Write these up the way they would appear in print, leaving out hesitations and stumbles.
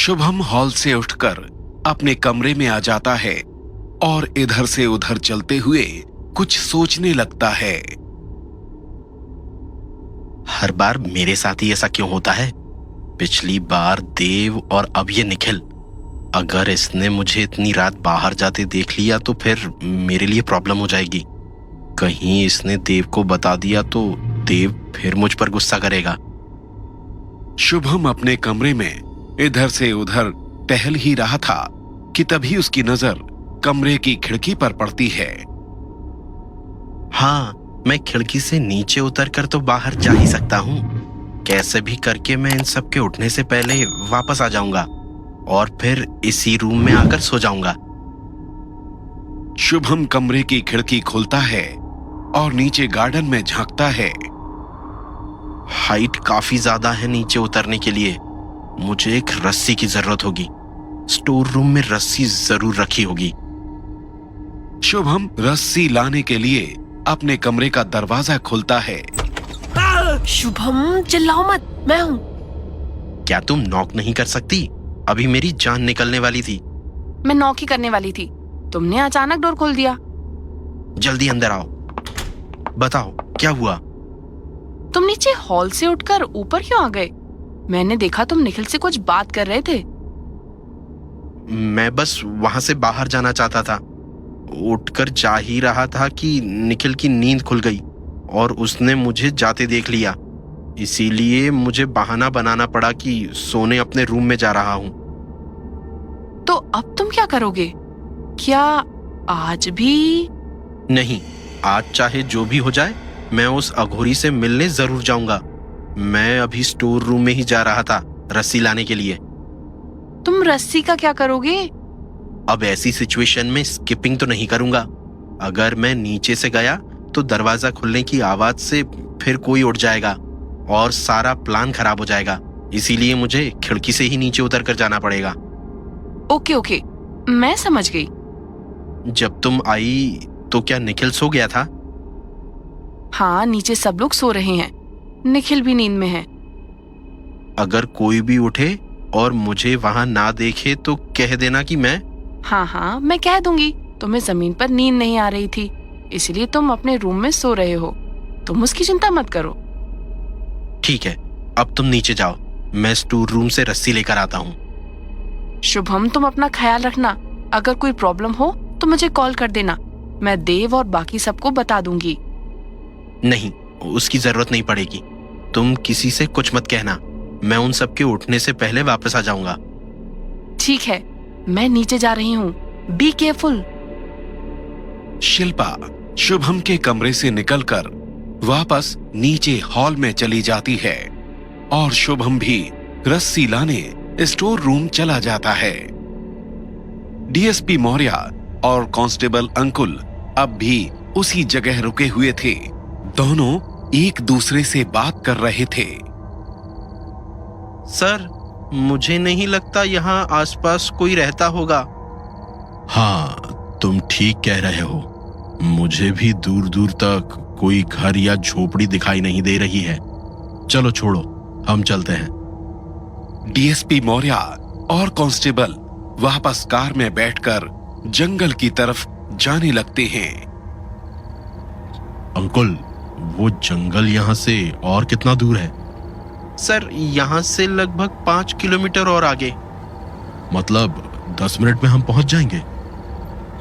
Shubham hall से उठकर अपने कमरे में आ जाता है और इधर से उधर चलते हुए कुछ सोचने लगता है। हर बार मेरे साथ ही ऐसा क्यों होता है? पिछली बार देव और अब ये निखिल। अगर इसने मुझे इतनी रात बाहर जाते देख लिया तो फिर मेरे लिए प्रॉब्लम हो जाएगी। कहीं इसने देव को बता दिया तो देव फिर मुझ पर गुस्सा करेगा। शुभम अपने कमरे में इधर से उधर टहल ही रहा था कि तभी उसकी नजर कमरे की खिड़की पर पड़ती है। हाँ, मैं खिड़की से नीचे उतरकर तो बाहर जा ही सकता हूँ। कैसे भी करके मैं इन सब के उठने से पहले वापस आ जाऊंगा और फिर इसी रूम में आकर सो जाऊंगा। शुभम कमरे की खिड़की खोलता है और नीचे गार्डन में झांकता है। हाइट काफी ज्यादा है नीचे उतरने के लिए। मुझे एक रस्सी की जरूरत होगी। स्टोर रूम में रस्सी जरूर रखी होगी। शुभम रस्सी लाने के लिए अपने कमरे का दरवाजा खोलता है। शुभम चिल्लाओ मत, मैं हूँ। क्या तुम नॉक नहीं कर सकती? अभी मेरी जान निकलने वाली थी। मैं नॉक ही करने वाली थी, तुमने अचानक डोर खोल दिया। जल्दी अंदर आओ। बताओ क्या हुआ? तुम नीचे हॉल से उठकर ऊपर क्यों आ गए? मैंने देखा तुम निखिल से कुछ बात कर रहे थे। मैं बस वहां से बाहर जाना चाहता था। उठकर जा ही रहा था कि निखिल की नींद खुल गई और उसने मुझे जाते देख लिया। इसीलिए मुझे बहाना बनाना पड़ा कि सोने अपने रूम में जा रहा हूं। तो अब तुम क्या करोगे? क्या आज भी? नहीं, आज चाहे जो भी हो जाए मैं उस अघोरी से मिलने जरूर जाऊंगा। मैं अभी स्टोर रूम में ही जा रहा था रस्सी लाने के लिए। तुम रस्सी का क्या करोगे? अब ऐसी सिचुएशन में स्किपिंग तो नहीं करूंगा। अगर मैं नीचे से गया तो दरवाजा खुलने की आवाज से फिर कोई उठ जाएगा और सारा प्लान खराब हो जाएगा। इसीलिए मुझे खिड़की से ही नीचे उतर कर जाना पड़ेगा। ओके, मैं समझ गई। जब तुम आई तो क्या निखिल सो गया था? हाँ, नीचे सब लोग सो रहे हैं, निखिल भी नींद में है। अगर कोई भी उठे और मुझे वहां ना देखे तो कह देना कि मैं हाँ, मैं कह दूंगी तुम्हें जमीन पर नींद नहीं आ रही थी, इसलिए तुम अपने रूम में सो रहे हो। तुम उसकी चिंता मत करो। ठीक है, अब तुम नीचे जाओ, मैं स्टोर रूम से रस्सी लेकर आता हूँ। शुभम, तुम अपना ख्याल रखना। अगर कोई प्रॉब्लम हो तो मुझे कॉल कर देना, मैं देव और बाकी सबको बता दूंगी। नहीं, उसकी जरूरत नहीं पड़ेगी। तुम किसी से कुछ मत कहना। मैं उन सबके उठने से पहले वापस आ जाऊंगा। ठीक है, मैं नीचे जा रही हूँ, बी केयरफुल। शिल्पा शुभम के कमरे से निकलकर वापस नीचे हॉल में चली जाती है और शुभम भी रस्सी लाने स्टोर रूम चला जाता है। डीएसपी मौर्य और कांस्टेबल अंकुल अब भी उसी जगह रुके हुए थे। दोनों एक दूसरे से बात कर रहे थे। सर, मुझे नहीं लगता यहाँ आसपास कोई रहता होगा। हाँ, तुम ठीक कह रहे हो। मुझे भी दूर दूर तक कोई घर या झोपड़ी दिखाई नहीं दे रही है। चलो छोड़ो, हम चलते हैं। डीएसपी मौर्य और कांस्टेबल वापस कार में बैठकर जंगल की तरफ जाने लगते हैं। अंकुल, वो जंगल यहाँ से और कितना दूर है? सर, यहाँ से लगभग 5 किलोमीटर और आगे। मतलब 10 मिनट में हम पहुंच जाएंगे?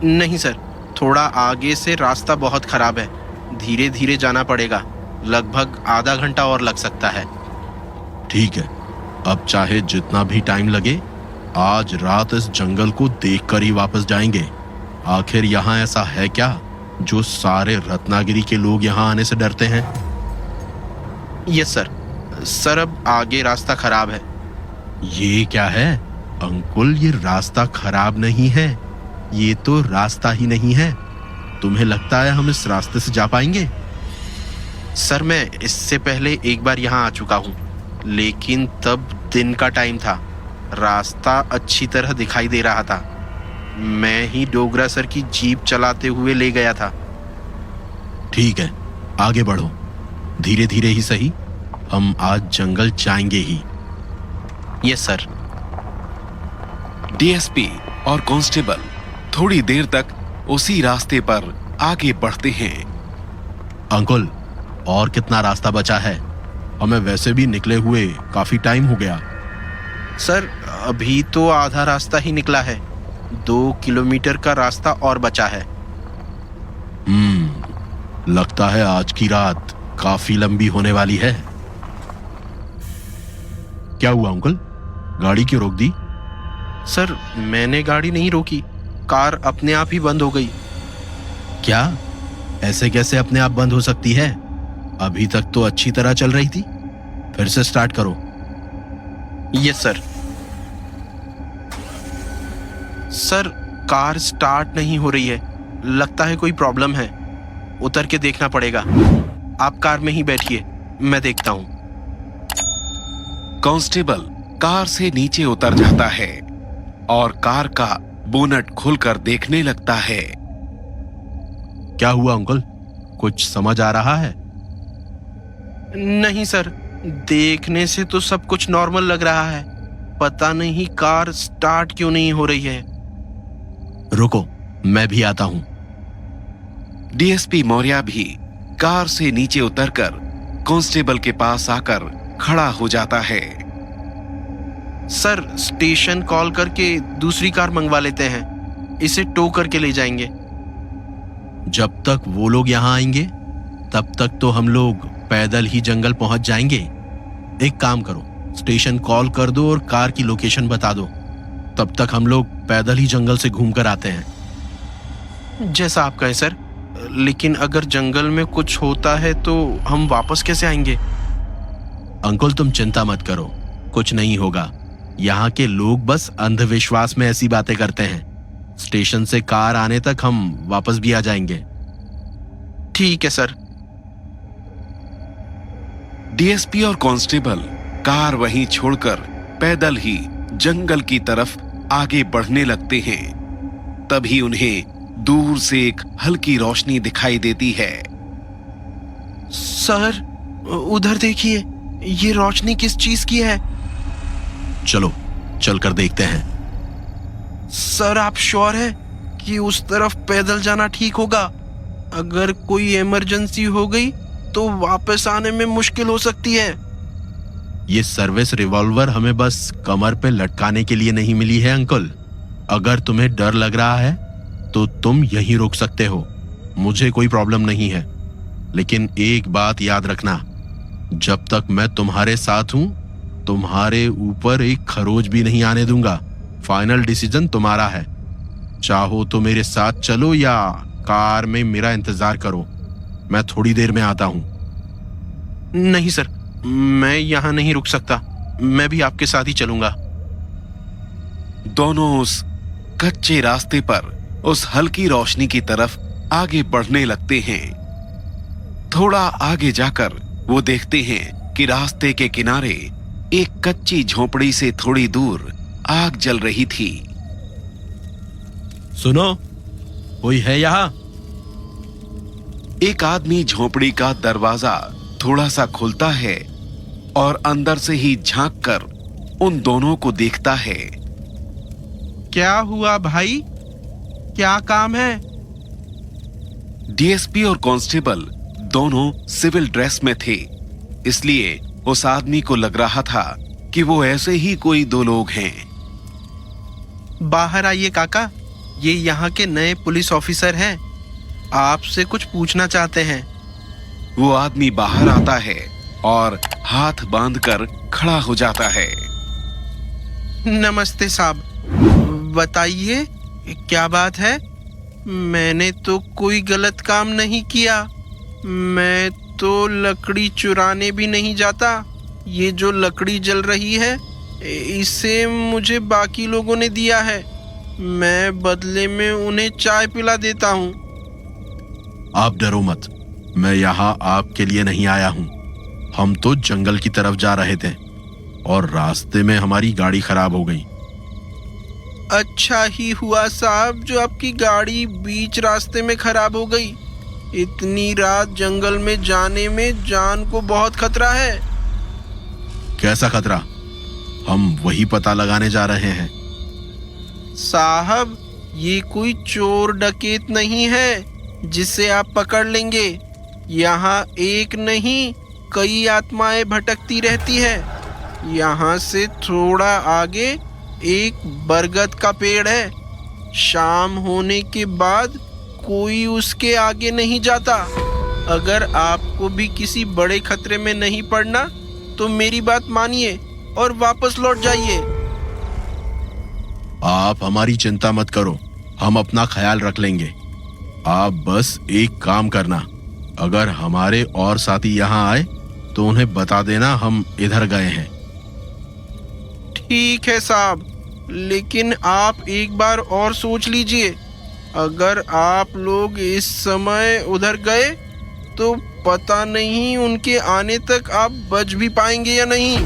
नहीं सर, थोड़ा आगे से रास्ता बहुत खराब है। धीरे धीरे जाना पड़ेगा। लगभग आधा घंटा और लग सकता है। ठीक है, अब चाहे जितना भी टाइम लगे, आज रात इस जंगल को देखकर ही वापस जाएंगे। आखिर यहाँ ऐसा है क्या जो सारे रत्नागिरी के लोग यहाँ आने से डरते हैं? Yes sir. सर, अब आगे रास्ता खराब है। ये क्या है अंकुल? ये रास्ता खराब नहीं है, ये तो रास्ता ही नहीं है। तुम्हें लगता है हम इस रास्ते से जा पाएंगे? सर, मैं इससे पहले एक बार यहाँ आ चुका हूँ, लेकिन तब दिन का टाइम था। रास्ता अच्छी तरह दिखाई दे रहा था। मैं ही डोगरा सर की जीप चलाते हुए ले गया था। ठीक है, आगे बढ़ो, धीरे धीरे ही सही। हम आज जंगल जाएंगे ही। Yes sir. डीएसपी और कांस्टेबल थोड़ी देर तक उसी रास्ते पर आगे बढ़ते हैं। अंकल, और कितना रास्ता बचा है? हमें वैसे भी निकले हुए काफी टाइम हो गया। सर, अभी तो आधा रास्ता ही निकला है। 2 किलोमीटर का रास्ता और बचा है। लगता है आज की रात काफी लंबी होने वाली है। क्या हुआ अंकल, गाड़ी क्यों रोक दी? सर, मैंने गाड़ी नहीं रोकी, कार अपने आप ही बंद हो गई। क्या? ऐसे कैसे अपने आप बंद हो सकती है? अभी तक तो अच्छी तरह चल रही थी। फिर से स्टार्ट करो। Yes sir. Sir, car start नहीं हो रही है। लगता है कोई प्रॉब्लम है। उतर के देखना पड़ेगा। आप कार में ही बैठिए, मैं देखता हूं। कांस्टेबल कार से नीचे उतर जाता है और कार का बोनट खोलकर देखने लगता है। क्या हुआ अंकल, कुछ समझ आ रहा है? नहीं सर, देखने से तो सब कुछ नॉर्मल लग रहा है। पता नहीं कार स्टार्ट क्यों नहीं हो रही है। रुको, मैं भी आता हूं। डीएसपी मौर्य भी कार से नीचे उतरकर कांस्टेबल के पास आकर खड़ा हो जाता है। सर, स्टेशन कॉल करके दूसरी कार मंगवा लेते हैं। इसे टो करके ले जाएंगे। जब तक वो लोग यहां आएंगे तब तक तो हम लोग पैदल ही जंगल पहुंच जाएंगे। एक काम करो, स्टेशन कॉल कर दो और कार की लोकेशन बता दो। तब तक हम लोग पैदल ही जंगल से घूम कर आते हैं। जैसा आप कहें सर, लेकिन अगर जंगल में कुछ होता है तो हम वापस कैसे आएंगे? अंकल, तुम चिंता मत करो, कुछ नहीं होगा। यहाँ के लोग बस अंधविश्वास में ऐसी बातें करते हैं। स्टेशन से कार आने तक हम वापस भी आ जाएंगे। ठीक है सर। डीएसपी और कांस्टेबल कार वहीं छोड़कर पैदल ही जंगल की तरफ आगे बढ़ने लगते हैं। तभी उन्हें दूर से एक हल्की रोशनी दिखाई देती है। सर, उधर देखिए, ये रोशनी किस चीज की है? चलो चलकर देखते हैं। सर, आप श्योर है कि उस तरफ पैदल जाना ठीक होगा? अगर कोई इमरजेंसी हो गई तो वापस आने में मुश्किल हो सकती है। ये सर्विस रिवॉल्वर हमें बस कमर पे लटकाने के लिए नहीं मिली है अंकल। अगर तुम्हें डर लग रहा है तो तुम यहीं रुक सकते हो, मुझे कोई प्रॉब्लम नहीं है। लेकिन एक बात याद रखना, जब तक मैं तुम्हारे साथ हूं तुम्हारे ऊपर एक खरोच भी नहीं आने दूंगा। फाइनल डिसीजन तुम्हारा है। चाहो तो मेरे साथ चलो या कार में मेरा इंतजार करो। मैं थोड़ी देर में आता हूं। नहीं सर, मैं यहां नहीं रुक सकता। मैं भी आपके साथ ही चलूंगा। दोनों उस कच्चे रास्ते पर उस हल्की रोशनी की तरफ आगे बढ़ने लगते हैं। थोड़ा आगे जाकर वो देखते हैं कि रास्ते के किनारे एक कच्ची झोपड़ी से थोड़ी दूर आग जल रही थी। सुनो, कोई है यहाँ? एक आदमी झोपड़ी का दरवाजा थोड़ा सा खोलता है और अंदर से ही झांक कर उन दोनों को देखता है। क्या हुआ भाई, क्या काम है? डीएसपी और कांस्टेबल दोनों सिविल ड्रेस में थे, इसलिए उस आदमी को लग रहा था कि वो ऐसे ही कोई दो लोग हैं। बाहर आइए काका, ये यहाँ के नए पुलिस ऑफिसर हैं। आपसे कुछ पूछना चाहते हैं। वो आदमी बाहर आता है और हाथ बांधकर खड़ा हो जाता है। नमस्ते साहब, बताइए क्या बात है? मैंने तो कोई गलत काम नहीं किया। मैं तो लकड़ी चुराने भी नहीं जाता। ये जो लकड़ी जल रही है इसे मुझे बाकी लोगों ने दिया है। मैं बदले में उन्हें चाय पिला देता हूँ। आप डरो मत, मैं यहाँ आपके लिए नहीं आया हूँ। हम तो जंगल की तरफ जा रहे थे और रास्ते में हमारी गाड़ी खराब हो गई। अच्छा ही हुआ साहब जो आपकी गाड़ी बीच रास्ते में खराब हो गई। इतनी रात जंगल में जाने में जान को बहुत खतरा है। कैसा खतरा? हम वही पता लगाने जा रहे हैं। साहब, ये कोई चोर डकैत नहीं है जिसे आप पकड़ लेंगे। यहाँ एक नहीं कई आत्माएं भटकती रहती है। यहाँ से थोड़ा आगे एक बरगद का पेड़ है। शाम होने के बाद कोई उसके आगे नहीं जाता। अगर आपको भी किसी बड़े खतरे में नहीं पड़ना तो मेरी बात मानिए और वापस लौट जाइए। आप हमारी चिंता मत करो, हम अपना ख्याल रख लेंगे। आप बस एक काम करना, अगर हमारे और साथी यहाँ आए तो उन्हें बता देना हम इधर गए हैं। ठीक है साहब, लेकिन आप एक बार और सोच लीजिए। अगर आप लोग इस समय उधर गए तो पता नहीं उनके आने तक आप बच भी पाएंगे या नहीं।